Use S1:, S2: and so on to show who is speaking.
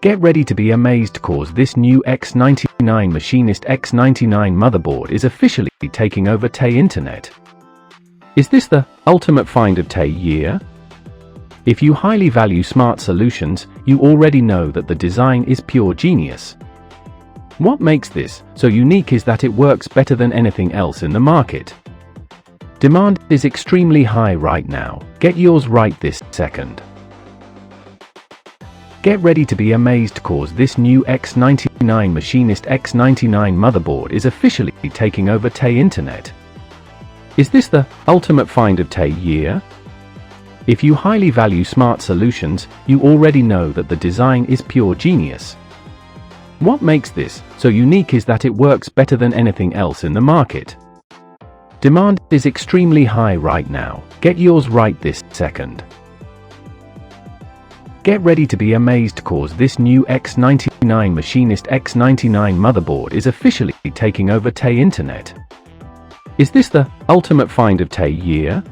S1: Get ready to be amazed cause this new X99 Machinist X99 motherboard is officially taking over Tay Internet. Is this the ultimate find of Tay year? If you highly value smart solutions, you already know that the design is pure genius. What makes this so unique is that it works better than anything else in the market. Demand is extremely high right now. Get yours right this second. Get ready to be amazed cause this new X99 Machinist X99 motherboard is officially taking over Tay Internet. Is this the ultimate find of Tay year? If you highly value smart solutions, you already know that the design is pure genius. What makes this so unique is that it works better than anything else in the market. Demand is extremely high right now. Get yours right this second. Get ready to be amazed cause this new X99 Machinist X99 motherboard is officially taking over Tay Internet. Is this the ultimate find of Tay year?